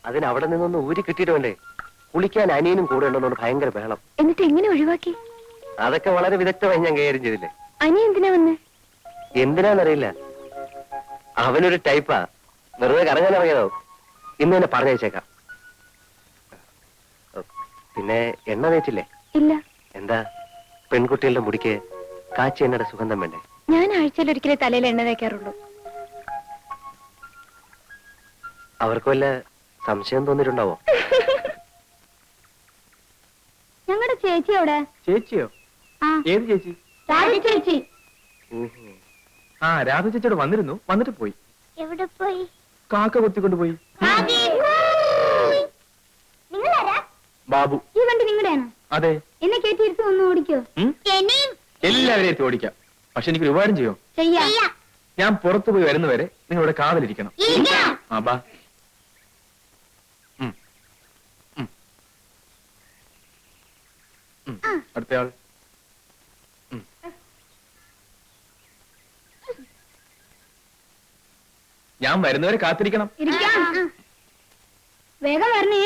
അതിന് അവിടെ നിന്നൊന്ന് ഊരി കിട്ടിയിട്ട് വേണ്ടേ? കുളിക്കാൻ അനിയനും കൂടെ ഉണ്ടെന്നോട് ഭയങ്കര ബഹളം. എന്നിട്ട് എങ്ങനെ ഒഴിവാക്കി? അതൊക്കെ വളരെ വിദഗ്ധമായി ഞാൻ കൈകാര്യം ചെയ്തില്ലേ. അനി എന്തിനാ വന്ന്? എന്തിനാന്നറിയില്ല, അവനൊരു ടൈപ്പാ. വെറുതെ കറങ്ങാൻ ഇറങ്ങിയതോ. ഇന്ന് തന്നെ പറഞ്ഞയച്ചേക്കാം. പിന്നെ എണ്ണ തേച്ചില്ലേ? ഇല്ല. എന്താ, പെൺകുട്ടികളുടെ മുടിക്ക് കാച്ചി എണ്ണയുടെ സുഗന്ധം വേണ്ടേ? ഞാൻ ആഴ്ചയിൽ ഒരിക്കലേ തലയിൽ എണ്ണ തേക്കാറുള്ളൂ. അവർക്ക് വല്ല സംശയം തോന്നിയിട്ടുണ്ടാവോ? ഞങ്ങളുടെ ചേച്ചി എവിടെ? ചേച്ചിയോ? ഏത് ചേച്ചി? ചേച്ചി. ആ, രാധ ചേച്ചിയോട് വന്നിരുന്നു, വന്നിട്ട് പോയി. എവിടെ പോയി? കാക്ക കൊത്തിക്കൊണ്ട് പോയി. ബാബു. ഈ വണ്ടി നിങ്ങളുടെയാണ്? അതെ. എന്നെ കേട്ടിരുത്ത് ഒന്ന് ഓടിക്കോ? എല്ലാവരെയും എത്തി ഓടിക്കാം. പക്ഷെ എനിക്കൊരു ഉപകാരം ചെയ്യോ? ഞാൻ പുറത്തു പോയി വരുന്നവരെ നിങ്ങൾ ഇവിടെ കാവലിരിക്കണം. ആ, ബാ. അടുത്തയാൾ. ഞാൻ വരുന്നവരെ കാത്തിരിക്കണം. വേഗം വരണേ.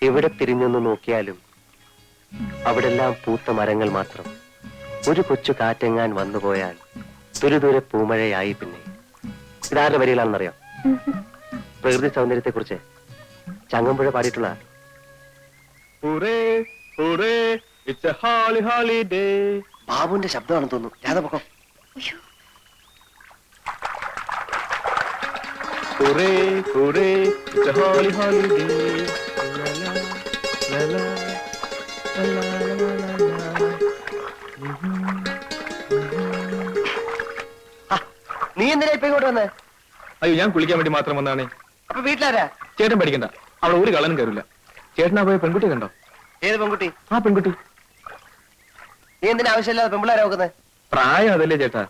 എവിടെ തിരിഞ്ഞൊന്ന് നോക്കിയാലും അവിടെല്ലാം പൂത്ത മരങ്ങൾ മാത്രം. ഒരു കൊച്ചു കാറ്റെങ്ങാൻ വന്നുപോയാൽ ദൂരെ പൂമഴയായി. പിന്നെ ഇതാരുടെ വരികളാണെന്നറിയാം? പ്രകൃതി സൗന്ദര്യത്തെ കുറിച്ച് ചങ്ങമ്പുഴ പാടിയിട്ടുള്ള. ബാബുവിന്റെ ശബ്ദമാണെന്ന് തോന്നുന്നു. രാധപക്കം. നീ എന്തിനാ ഇപ്പൊ ഇങ്ങോട്ട് വന്നേ? അയ്യോ, ഞാൻ കുളിക്കാൻ വേണ്ടി മാത്രം വന്നാണേ. അപ്പൊ വീട്ടിലാരാ? ചേട്ടൻ പഠിക്കണ്ട, അവിടെ ഒരു കളനും കയറില്ല. ചേട്ടനാ പോയ പെൺകുട്ടി കണ്ടോ? ഏത് പെൺകുട്ടി? ആ പെൺകുട്ടി. നീ എന്തിനാ ആവശ്യമില്ലാതെ പെൺപിള്ളേരെ നോക്കുന്നത്? പ്രായം അതല്ലേ ചേട്ടാ,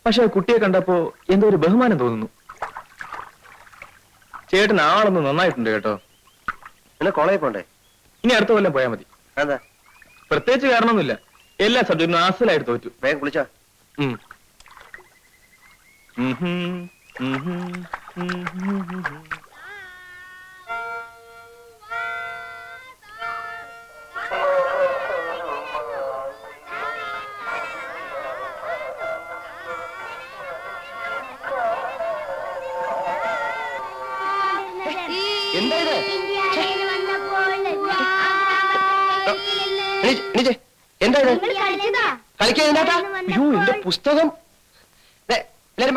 പക്ഷെ കുട്ടിയെ കണ്ടപ്പോ എന്തോ ഒരു ബഹുമാനം തോന്നുന്നു. ചേട്ടൻ ആളൊന്ന് നന്നായിട്ടുണ്ട് കേട്ടോ. പിന്നെ കോളേജിൽ പോണ്ടേ? ഇനി അടുത്ത കൊല്ലം പോയാൽ മതി. എന്താ? പ്രത്യേകിച്ച് കാരണമൊന്നുമില്ല, എല്ലാ സബ്ജക്റ്റിനും ആസലായിട്ട് തോറ്റു. വേഗം കുളിച്ചോ. എന്താ ഇത്? എന്താ ഇത്? കളിക്കാൻ എന്താ? അയ്യോ, എന്റെ പുസ്തകം. എല്ലാരും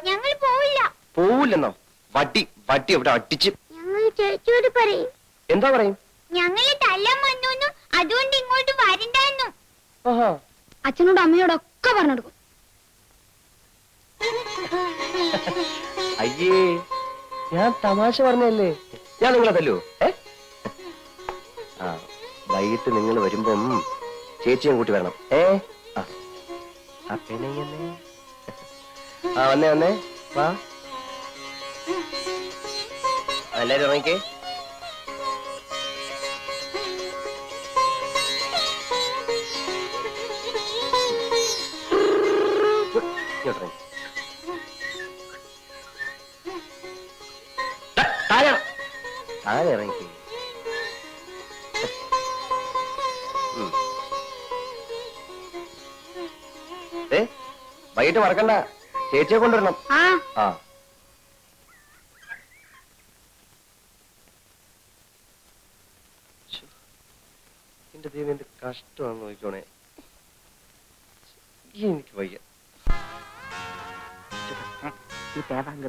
ഞങ്ങൾ പോവില്ല. പോവില്ലെന്നോ? വട്ടി വട്ടി ഇവിടെ അടിച്ച്. ഞങ്ങൾ ചേച്ചിയോട് പറയും. എന്താ പറയും? ഞങ്ങൾ തല്ലാൻ വന്നു, അതുകൊണ്ട് ഇങ്ങോട്ട് വരണ്ടെന്നു. അച്ഛനോട് അമ്മയോടൊക്കെ പറഞ്ഞെടുക്കും. അയ്യേ, ഞാൻ തമാശ പറഞ്ഞല്ലേ. ഞാൻ നിങ്ങളെ തല്ലൂ? ആ, വൈകിട്ട് നിങ്ങൾ വരുമ്പം ചേച്ചിയും കൂട്ടി വരണം. വന്നേ വന്നേ വാ. എല്ലാരും ഇറങ്ങിക്കേ. താഴെ ഇറങ്ങിക്കേ. വൈകിട്ട് മറക്കണ്ട, ചേച്ചിയെ കൊണ്ടുവരണം. ആ, എന്റെ ദൈവം, എന്ത് കഷ്ടമാണെന്ന് നോക്കിക്കോണേ. എനിക്ക് വയ്യ.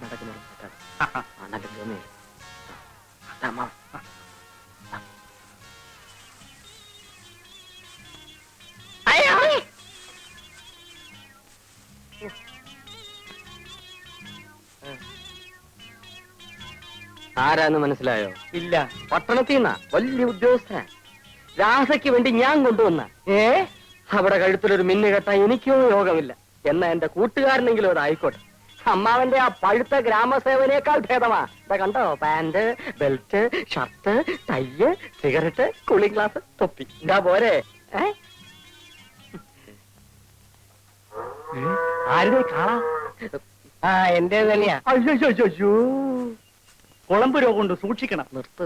നടക്കുന്ന ആരാന്ന് മനസ്സിലായോ? ഇല്ല. പട്ടണത്തിൽ നിന്നാ, വലിയ ഉദ്യോഗസ്ഥനാ. രാധയ്ക്ക് വേണ്ടി ഞാൻ കൊണ്ടുവന്ന. അവിടെ കഴുത്തിലൊരു മിന്നു കെട്ടാൻ എനിക്കോ യോഗമില്ല. എന്നാ എന്റെ കൂട്ടുകാരനെങ്കിലും അതായിക്കോട്ടെ. അമ്മാവന്റെ ആ പഴുത്ത ഗ്രാമസേവനേക്കാൾ ഭേദമാ. ഇതാ കണ്ടോ, pant, belt, shirt, tie, cigarette, cooling glass, തൊപ്പി. ഇതാ പോരെ. ആരുടെ കാണാ? ആ എന്റെ തന്നെയാ. അയ്യോ കുളമ്പ് രോഗം കൊണ്ട് സൂക്ഷിക്കണം. നിർത്ത്.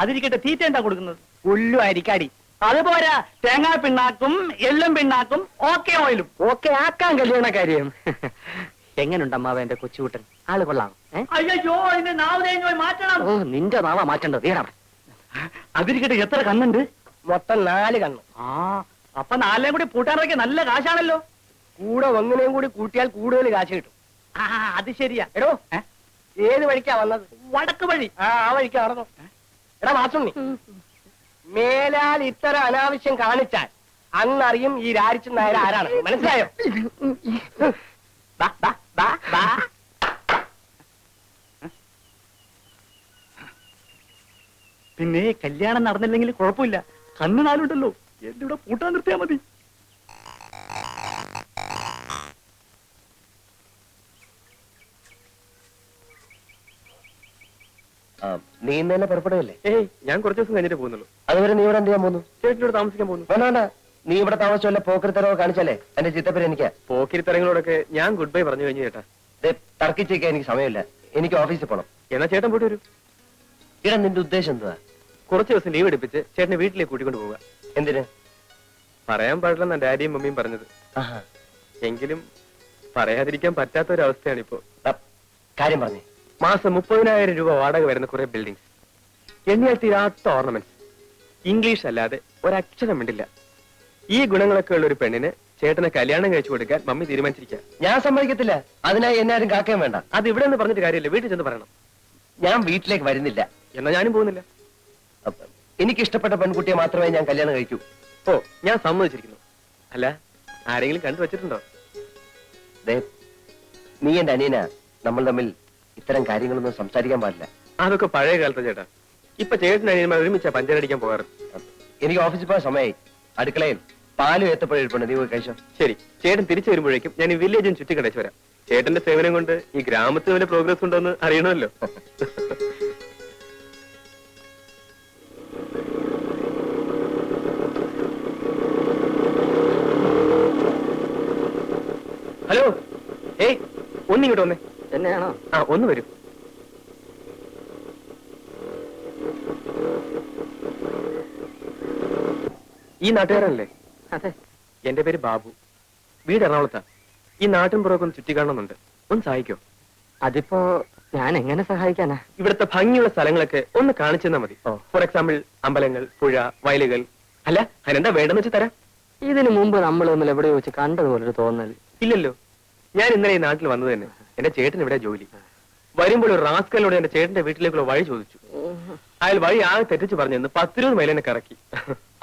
അതിരിക്കട്ടെ, തീറ്റ എന്താ കൊടുക്കുന്നത്? പുല്ലു അരിക്കാടി. അതുപോരാ, തേങ്ങാ പിണ്ണാക്കും എള്ളും പിണ്ണാക്കും ഓക്കെ ഓയിലും. ഓക്കെ ആക്കാൻ കല്യാണ കാര്യം. എങ്ങനുണ്ട് അമ്മാവ എന്റെ കൊച്ചുകൂട്ടൻ? ആള് കൊള്ളാം. അയ്യോ അതിന്റെ നാവ് തേങ്ങ മാറ്റണം. ഓ നിന്റെ നാവാ മാറ്റേണ്ടത്. വീടാ. അതിരിക്കട്ടെ, എത്ര കണ്ണുണ്ട്? മൊത്തം 4 കണ്ണ്. ആ, അപ്പൊ 4 കൂടി പൂട്ടാനൊക്കെ നല്ല കാശാണല്ലോ. കൂടെ ഒന്നിനെയും കൂടി കൂട്ടിയാൽ കൂടുതൽ കാശ് കിട്ടും. ആ, അത് ശരിയാ. എടോ ഏത് വഴിക്കാ വന്നത്? വടക്ക് വഴി. ആ വഴിക്കാ നടന്നു. എടാ മാസുണ്ണി, മേലാൽ ഇത്തരം അനാവശ്യം കാണിച്ചാൽ അന്നറിയും ഈ രാരിച്ചൻ നായർ ആരാണ്. മനസ്സിലായോ? പിന്നെ കല്യാണം നടന്നില്ലെങ്കിൽ കുഴപ്പമില്ല, കണ്ണ് 4 ഉണ്ടല്ലോ. എന്റെ കൂടെ പൂട്ടാൻ നിർത്തിയാ മതി. നീ ഇന്ന് തന്നെ പുറപ്പെടുകയല്ലേ? ഏയ് ഞാൻ കുറച്ച് ദിവസം കഴിഞ്ഞിട്ട് പോകുന്നുള്ളൂ. അതുവരെ നീ ഇവിടെ എന്ത് ചെയ്യാൻ പോകുന്നു? ചേട്ടനോട് താമസിക്കാൻ പോകുന്നു. വേണ്ട, നീ ഇവിടെ താമസിച്ചല്ല പോക്കരിത്തരവോ കാണിച്ചാലേ എന്റെ ചിത്തപ്പേര് എനിക്കാ. പോക്കിരിത്തരങ്ങളോടൊക്കെ ഞാൻ ഗുഡ് ബൈ പറഞ്ഞു കഴിഞ്ഞു ചേട്ടാ. തർക്കിച്ചേക്കാൻ എനിക്ക് സമയമില്ല. എനിക്ക് ഓഫീസിൽ പോണം. എന്നാ ചേട്ടൻ പോയിട്ട് വരൂ. ഇടാ നിന്റെ ഉദ്ദേശം എന്തുവാ? കുറച്ച് ദിവസം ലീവ് എടുപ്പിച്ച് ചേട്ടനെ വീട്ടിലേക്ക് കൂട്ടിക്കൊണ്ട് പോവുക. എന്തിന്? പറയാൻ പാടില്ലെന്നാ ഡാഡിയും മമ്മിയും പറഞ്ഞത്. എങ്കിലും പറയാതിരിക്കാൻ പറ്റാത്ത ഒരു അവസ്ഥയാണിപ്പോ. കാര്യം പറഞ്ഞേ. മാസം 30,000 രൂപ വാടക വരുന്ന കുറെ ബിൽഡിംഗ്സ്, എണ്ണിയാൽ തീരാത്ത ഓർണമെന്റ്സ്, ഇംഗ്ലീഷ് അല്ലാതെ ഒരക്ഷരം മിണ്ടില്ല. ഈ ഗുണങ്ങളൊക്കെ ഉള്ള ഒരു പെണ്ണിന് ചേട്ടനെ കല്യാണം കഴിച്ചു കൊടുക്കാൻ മമ്മി തീരുമാനിച്ചിരിക്കുക. ഞാൻ സമ്മതിക്കത്തില്ല. അതിനായി എന്നെ ആരും കാക്കുകയും വേണ്ട. അത് ഇവിടെ നിന്ന് പറഞ്ഞിട്ട് കാര്യമില്ല, വീട്ടിൽ ചെന്ന് പറയണം. ഞാൻ വീട്ടിലേക്ക് വരുന്നില്ല. എന്നാ ഞാനും പോകുന്നില്ല. എനിക്ക് ഇഷ്ടപ്പെട്ട പെൺകുട്ടിയെ മാത്രമേ ഞാൻ കല്യാണം കഴിക്കൂ. ഓ ഞാൻ സമ്മതിച്ചിരിക്കുന്നു. അല്ല ആരെങ്കിലും കണ്ടു വെച്ചിട്ടുണ്ടോ? നീ എന്റെ അനിയനാ. നമ്മൾ തമ്മിൽ ഇത്തരം കാര്യങ്ങളൊന്നും സംസാരിക്കാൻ പാടില്ല. അതൊക്കെ പഴയ കാലത്തെ ചേട്ടാ. ഇപ്പൊ ചേട്ടൻ അനിയന്മാർ ഒരുമിച്ചാ പഞ്ചരടിക്കാൻ പോകാറ്. എനിക്ക് ഓഫീസിൽ പോകാൻ സമയമായി. അടുക്കളയിൽ പാലും ഏത്തപ്പഴം നീ പോയി കഴിച്ചോ. ശരി, ചേട്ടൻ തിരിച്ചു വരുമ്പോഴേക്കും ഞാൻ ഈ വില്ലേജും ചുറ്റി കടച്ചു വരാം. ചേട്ടന്റെ സേവനം കൊണ്ട് ഈ ഗ്രാമത്തിൽ വല്ല പ്രോഗ്രസ് ഉണ്ടോ എന്ന് അറിയണമല്ലോ. ഹലോ, ഏയ് ഒന്നിങ്ങോട്ട് വന്നേ. എന്നെയാണോ? ആ ഒന്ന് വരൂ. ഈ നാട്ടുകാരനല്ലേ? അതെ. എന്റെ പേര് ബാബു. വീട് എറണാകുളത്താ. ഈ നാട്ടിൻ പുറമൊക്കെ ഒന്ന് ചുറ്റി കാണണമെന്നുണ്ട്. ഒന്ന് സഹായിക്കോ? അതിപ്പോ ഞാൻ എങ്ങനെ സഹായിക്കാനാ? ഇവിടുത്തെ ഭംഗിയുള്ള സ്ഥലങ്ങളൊക്കെ ഒന്ന് കാണിച്ചു തന്നാ മതി. ഓ. ഫോർ എക്സാമ്പിൾ അമ്പലങ്ങൾ, പുഴ, വയലുകൾ. അല്ല അതിനെന്താ വേണ്ടെന്ന് വെച്ച് തരാം. ഇതിനു മുമ്പ് നമ്മൾ തമ്മിൽ എവിടെയോ വെച്ച് കണ്ടതുപോലൊരു തോന്നൽ. ഇല്ലല്ലോ, ഞാൻ ഇന്നലെ ഈ നാട്ടിൽ വന്നത് തന്നെ. എന്റെ ചേട്ടൻ ഇവിടെ ജോലി. വരുമ്പോൾ ഒരു റാസ്കലിനോട് എന്റെ ചേട്ടന്റെ വീട്ടിലേക്കുള്ള വഴി ചോദിച്ചു. അയാൾ വഴി ആകെ തെറ്റിച്ച് പറഞ്ഞു 10-20 മൈൽ എന്നെ കറക്കി.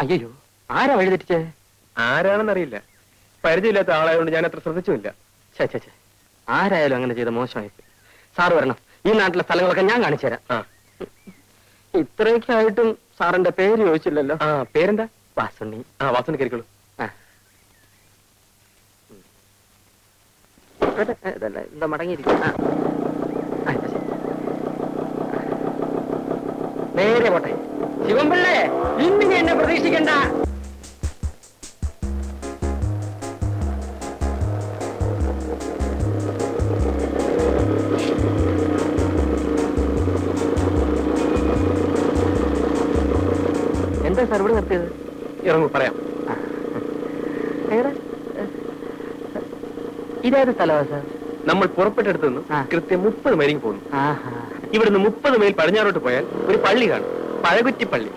അയ്യോ, ആരാ വഴി തെറ്റിച്ചേ? ആരാണെന്നറിയില്ല. പരിചയമില്ലാത്ത ആളായതുകൊണ്ട് ഞാൻ അത്ര ശ്രദ്ധിച്ചുമില്ല. ചേ, ആരായാലും അങ്ങനെ ചെയ്ത മോശമായി. സാറ് വരണം. ഈ നാട്ടിലെ സ്ഥലങ്ങളൊക്കെ ഞാൻ കാണിച്ചു തരാം. ആ ഇത്രയൊക്കെ ആയിട്ടും സാറിന്റെ പേര് ചോദിച്ചില്ലല്ലോ. ആ പേരെന്താ? വാസുണ്ണി. ആ വാസുണ്ണി കയറിക്കോളൂ. എന്താ മടങ്ങിയിരിക്കും. നേരെ പോട്ടെ. ശിവൻപിള്ളേ, ഇന്ന് എന്നെ പ്രതീക്ഷിക്കണ്ട. എന്താ സാർ ഇവിടെ നിർത്തിയത്? ഇറങ്ങൂ, പറയാം. ഇതേത് സ്ഥലമാ സാർ? നമ്മൾ പുറപ്പെട്ടെടുത്ത് നിന്ന് ആ. കൃത്യം 30 മൈലിൽ പോകുന്നു. ആഹാ. ഇവിടുന്ന് 30 മൈൽ പടിഞ്ഞാറോട്ട് പോയാൽ ഒരു പള്ളി കാണും, പഴകുറ്റിപ്പള്ളി.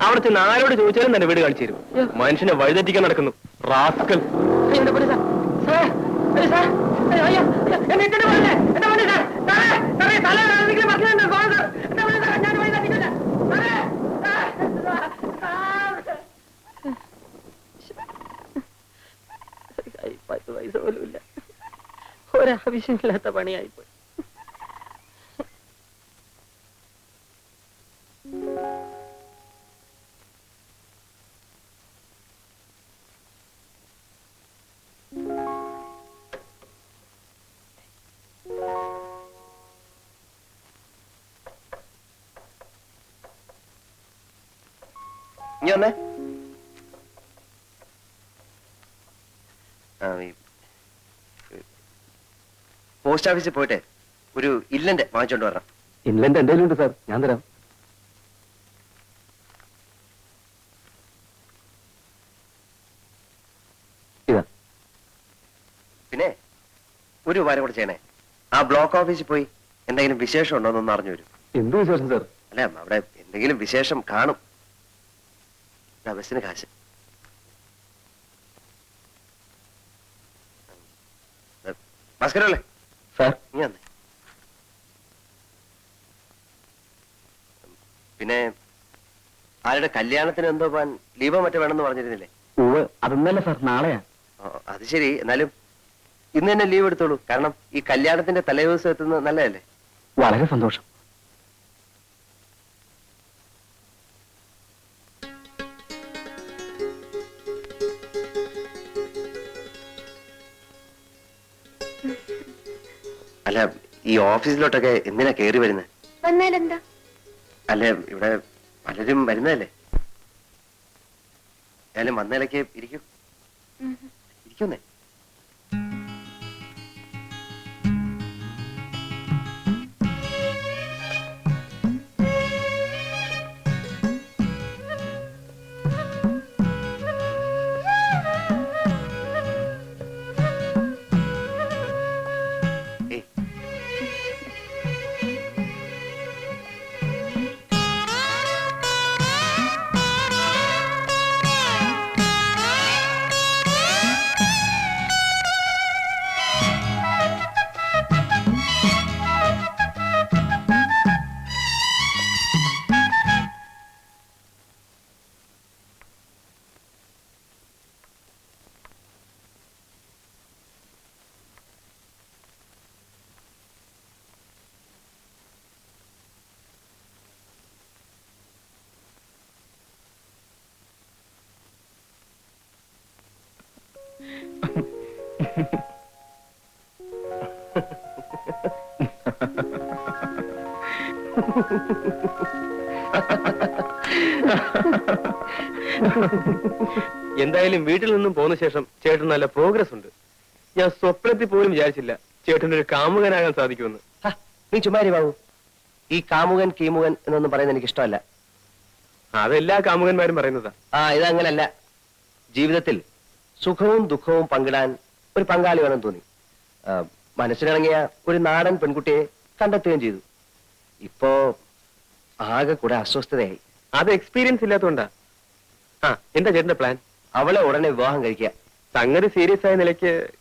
അവിടെ ചെന്ന് ആരോട് ചോദിച്ചാലും തന്നെ വീട് കാണിച്ചു തരും. മനുഷ്യനെ വഴിതെറ്റിക്കാൻ നടക്കുന്നു റാസ്കൽ. പൈസ പോലും ഇല്ല. ഒരാവശ്യമില്ലാത്ത പണിയായിപ്പോയി. ഇനി വന്നേ. പോസ്റ്റ് ഓഫീസിൽ പോയിട്ട് ഒരു ഇല്ലന്റെ വാങ്ങിച്ചോണ്ട് വരണം. ഇൻലൻഡ് എന്റെ ഉണ്ട് സാർ, ഞാൻ തരാം. ഇതാ. പിന്നെ ഒരു ഉപകാരം കൂടെ ചെയ്യണേ. ആ ബ്ലോക്ക് ഓഫീസിൽ പോയി എന്തെങ്കിലും വിശേഷം ഉണ്ടോ എന്നൊന്ന് അറിഞ്ഞു വരും. എന്ത് വിശേഷം സാർ? അല്ല, അവിടെ എന്തെങ്കിലും വിശേഷം കാണും. ബസ്സിന് കാശ്. ഭാസ്കരല്ലേ സാർ, നീ വന്നേ. പിന്നെ ആരുടെ കല്യാണത്തിന് എന്തോ പോവാൻ ലീവോ മറ്റോ വേണമെന്ന് പറഞ്ഞിരുന്നില്ലേ? അതൊന്നല്ല സാർ, നാളെയാ. അത് ശരി, എന്നാലും ഇന്ന് തന്നെ ലീവ് എടുത്തോളൂ. കാരണം ഈ കല്യാണത്തിന്റെ തലേദിവസം എത്തുന്നത് നല്ലതല്ലേ? വളരെ സന്തോഷം. അല്ല, ഈ ഓഫീസിലോട്ടൊക്കെ എന്തിനാ കയറി വരുന്നത്? വന്നാലെന്താ? അല്ല, ഇവിടെ പലരും വരുന്നതല്ലേ. ഏതായാലും വന്നതിലേക്ക് ഇരിക്കും. ഇരിക്കുന്നേ. ഏയ്, എന്തായാലും വീട്ടിൽ നിന്നും പോന്ന ശേഷം ചേട്ടൻ നല്ല പ്രോഗ്രസ് ഉണ്ട്. ഞാൻ സ്വപ്നത്തിൽ പോലും വിചാരിച്ചില്ല ചേട്ടൻ ഒരു കാമുകനാകാൻ സാധിക്കുമെന്ന്. ഹ, നീ ചുമ്മാരി ബാബു. ഈ കാമുകൻ കീമുകൻ എന്നൊന്നും പറയുന്നത് എനിക്ക് ഇഷ്ടമല്ല. അതെല്ലാ കാമുകന്മാരും പറയുന്നതാ. ഇതങ്ങനല്ല. ജീവിതത്തിൽ സുഖവും ദുഃഖവും പങ്കിടാൻ ഒരു പങ്കാളി വേണം തോന്നി. മനസ്സിനിണങ്ങിയ ഒരു നാടൻ പെൺകുട്ടിയെ കണ്ടെത്തുകയും ചെയ്തു. ഇപ്പോ ആകെ കൂടെ അസ്വസ്ഥതയായി. അത് എക്സ്പീരിയൻസ് ഇല്ലാത്തതുകൊണ്ടാ. എന്താ ചേട്ടന്റെ പ്ലാൻ? അവളെ ഉടനെ വിവാഹം കഴിക്കുക. സംഗതി സീരിയസ് ആയ നിലയ്ക്ക്